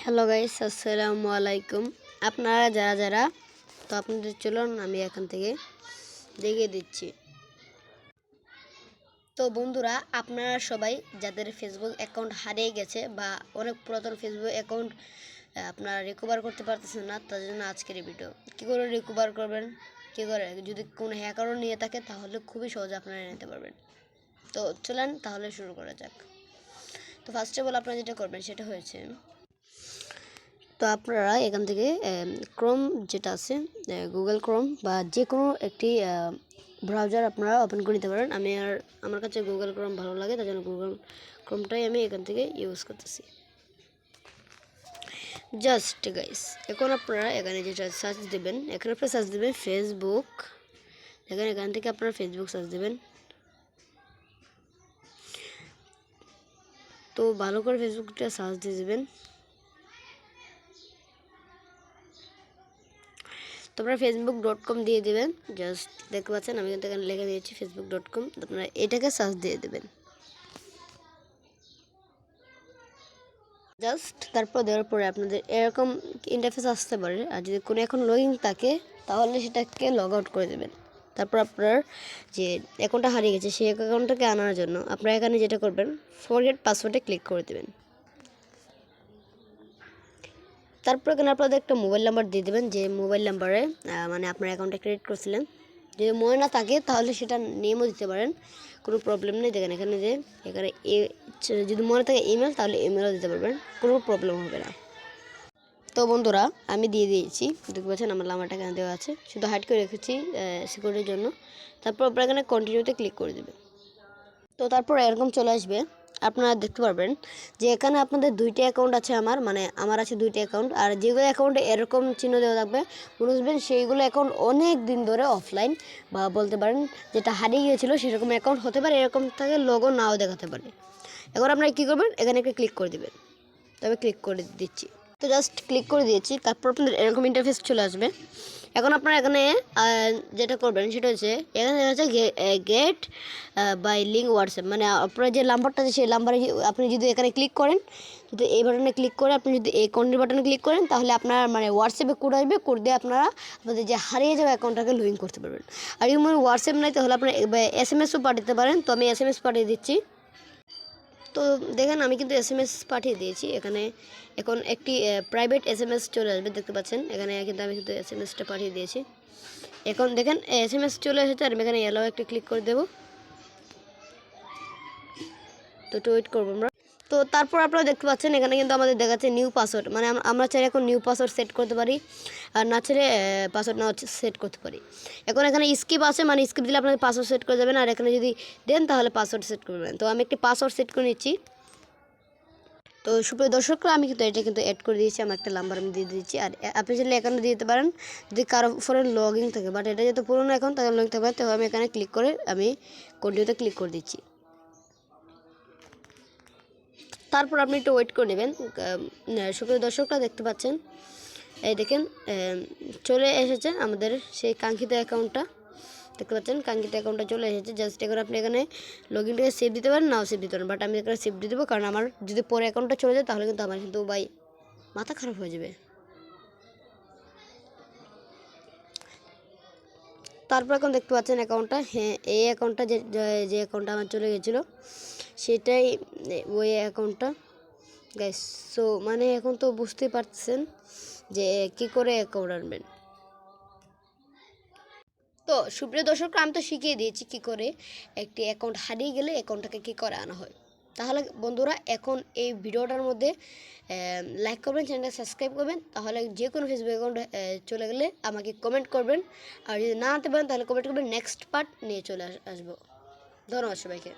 Hello guys, আসসালামু আলাইকুম। আপনারা যারা যারা তো আপনাদের চলুন আমি এখান থেকে দেখিয়ে দিচ্ছি। তো বন্ধুরা, আপনারা সবাই যাদের ফেসবুক অ্যাকাউন্ট হারিয়ে গেছে বা অনেক পুরাতন ফেসবুক অ্যাকাউন্ট আপনারা রিকভার করতে পারতেছেন না, তার জন্য আজকের এই ভিডিও। কী করে রিকভার করবেন, কী করে যদি কোনো হ্যাকারও নিয়ে থাকে তাহলে খুবই সহজে আপনারা নিতে পারবেন। তো চলেন তাহলে শুরু করা যাক। তো ফার্স্ট অফ অল আপনারা যেটা করবেন সেটা হয়েছে, তো আপনারা এখান থেকে ক্রোম যেটা আছে, গুগল ক্রোম বা যে কোনো একটি ব্রাউজার আপনারা ওপেন করে নিতে পারেন। আমার কাছে গুগল ক্রোম ভালো লাগে, তার জন্য গুগল ক্রোমটাই আমি এখান থেকে ইউজ করতেছি। জাস্ট গাইস, এখন আপনারা এখানে যেটা সার্চ দেবেন, এখানে আপনারা সার্চ দেবেন ফেসবুক। এখান থেকে আপনারা ফেসবুক সার্চ দেবেন। তো ভালো করে ফেসবুকটা সার্চ দিয়ে দেবেন। তোমরা facebook.com দিয়ে দেবেন। জাস্ট দেখতে পাচ্ছেন আমি কিন্তু এখানে লিখে দিয়েছি facebook.com। আপনারা এটাকে সার্চ দিয়ে দেবেন। জাস্ট তারপর দেওয়ার পরে আপনাদের এরকম ইন্টারফেস আসতে পারে। আর যদি কোনো এখন লগইন থাকে তাহলে সেটাকে লগ আউট করে দেবেন। তারপর আপনার যে অ্যাকাউন্টটা হারিয়ে গেছে সেই অ্যাকাউন্টটাকে আনার জন্য আপনারা এখানে যেটা করবেন, ফরগেট পাসওয়ার্ডে ক্লিক করে দেবেন। তারপর এখানে আপনাদের একটা মোবাইল নাম্বার দিয়ে দেবেন, যে মোবাইল নাম্বারে মানে আপনার অ্যাকাউন্টটা ক্রিয়েট করছিলেন। যদি মনে না থাকে তাহলে সেটা নেমও দিতে পারেন, কোনো প্রবলেম নেই। দেখেন এখানে যদি মনে থাকে ইমেল, তাহলে ইমেলও দিতে পারবেন, কোনো প্রবলেম হবে না। তো বন্ধুরা, আমি দিয়ে দিয়েছি, দেখতে পাচ্ছেন আমার নাম্বারটা এখানে দেওয়া আছে, শুধু হাইড করে রেখেছি সিকিউরিটির জন্য। তারপর আপনারা এখানে কন্টিনিউতে ক্লিক করে দেবেন। তো তারপর এরকম চলে আসবে, আপনারা দেখতে পারবেন যে এখানে আপনাদের দুইটা অ্যাকাউন্ট আছে। আমার আছে দুইটা অ্যাকাউন্ট। আর যেগুলো অ্যাকাউন্টে এরকম চিহ্ন দেওয়া থাকবে বুঝবেন সেইগুলো অ্যাকাউন্ট অনেক দিন ধরে অফলাইন, বা বলতে পারেন যেটা হারিয়ে গিয়েছিলো সেরকম অ্যাকাউন্ট হতে পারে, এরকম থাকে লোগো নাও দেখাতে পারে। এখন আপনারা কী করবেন, এখানে একটা ক্লিক করে দেবেন। তবে ক্লিক করে দিচ্ছি। তো জাস্ট ক্লিক করে দিয়েছি। তারপর আপনাদের এরকম ইন্টারফেস চলে আসবে। এখন আপনারা এখানে যেটা করবেন সেটা হচ্ছে, এখানে হচ্ছে গেট বাই লিঙ্ক হোয়াটসঅ্যাপ, মানে আপনার যে নাম্বারটা আছে সেই নাম্বারে আপনি যদি এখানে ক্লিক করেন, যদি এই বাটনে ক্লিক করে আপনি যদি এই কন্টিনিউ বাটনে ক্লিক করেন, তাহলে আপনার মানে হোয়াটসঅ্যাপে কোড আসবে। কোড দিয়ে আপনারা আপনাদের যে হারিয়ে যাওয়া অ্যাকাউন্টটাকে লগ ইন করতে পারবেন। আর যদি মনে হোয়াটসঅ্যাপ নাই তাহলে আপনারা SMS-ও পাঠাতে পারেন। তো আমি SMS পাঠিয়ে দিচ্ছি। তো দেখেন আমি কিন্তু SMS পাঠিয়ে দিয়েছি। এখানে এখন একটি প্রাইভেট SMS চলে আসবে, দেখতে পাচ্ছেন এখানে কিন্তু আমি কিন্তু SMS-টা পাঠিয়ে দিয়েছি। এখন দেখেন SMS চলে এসেছে, আর আমি এখানে এলাও একটা ক্লিক করে দেবো। তো একটু ওয়েট করবো আমরা। তো তারপর আপনারা দেখতে পাচ্ছেন এখানে কিন্তু আমাদের দেখাচ্ছে নিউ পাসওয়ার্ড, মানে আমরা চাইলে এখন নিউ পাসওয়ার্ড সেট করতে পারি, আর না চাইলে পাসওয়ার্ড না সেট করতে পারি। এখন এখানে স্কিপ আছে, মানে স্কিপ দিলে আপনাদের পাসওয়ার্ড সেট করে যাবেন, আর এখানে যদি দেন তাহলে পাসওয়ার্ড সেট করবেন। তো আমি একটি পাসওয়ার্ড সেট করে নিচ্ছি। তো সুপ্রিয় দর্শকরা, আমি কিন্তু এটা কিন্তু অ্যাড করে দিয়েছি, আমার একটা নাম্বার আমি দিয়ে দিয়েছি। আর আপনি চাইলে অ্যাকাউন্টে দিতে পারেন যদি কারো ফোনে লগ ইন থাকে, বাট এটা যেহেতু পুরোনো অ্যাকাউন্ট তাদের লগ ইন থাকবে। তো আমি এখানে ক্লিক করে আমি কন্টিনিউতে ক্লিক করে দিচ্ছি। তারপর আপনি একটু ওয়েট করে নেবেন। সুপ্রিয় দর্শকরা, দেখতে পাচ্ছেন এই দেখেন চলে এসেছে আমাদের সেই কাঙ্ক্ষিত অ্যাকাউন্টটা। দেখতে পাচ্ছেন কাঙ্ক্ষিত অ্যাকাউন্টটা চলে এসেছে। জাস্ট এখন আপনি এখানে লগ ইনটাকে সেভ দিতে পারেন, নাও সেভ দিতে পারেন, বাট আমি এখানে সেভ দিয়ে দেবো, কারণ আমার যদি পরে অ্যাকাউন্টটা চলে যায় তাহলে কিন্তু আমার কিন্তু ভাই মাথা খারাপ হয়ে যাবে। তারপর এখন দেখতে পাচ্ছেন অ্যাকাউন্টটা, হ্যাঁ এই অ্যাকাউন্টটা যে অ্যাকাউন্টটা আমার চলে গেছিলো সেটাই ওই অ্যাকাউন্টটা গাইস। সো মানে এখন তো বুঝতেই পারছেন যে কী করে অ্যাকাউন্ট আনবেন। তো সুপ্রিয় দর্শক, আমি তো শিখিয়ে দিয়েছি কী করে একটি অ্যাকাউন্ট হারিয়ে গেলে অ্যাকাউন্টটাকে কী করে আনা হয়। তাহলে বন্ধুরা, এখন এই ভিডিওটার মধ্যে লাইক করবেন, চ্যানেলটা সাবস্ক্রাইব করবেন, তাহলে যে কোনো ফেসবুক অ্যাকাউন্ট চলে গেলে আমাকে কমেন্ট করবেন। আর যদি না আনতে পারেন তাহলে কমেন্ট করবেন, নেক্সট পার্ট নিয়ে চলে আসবো। ধন্যবাদ সবাইকে।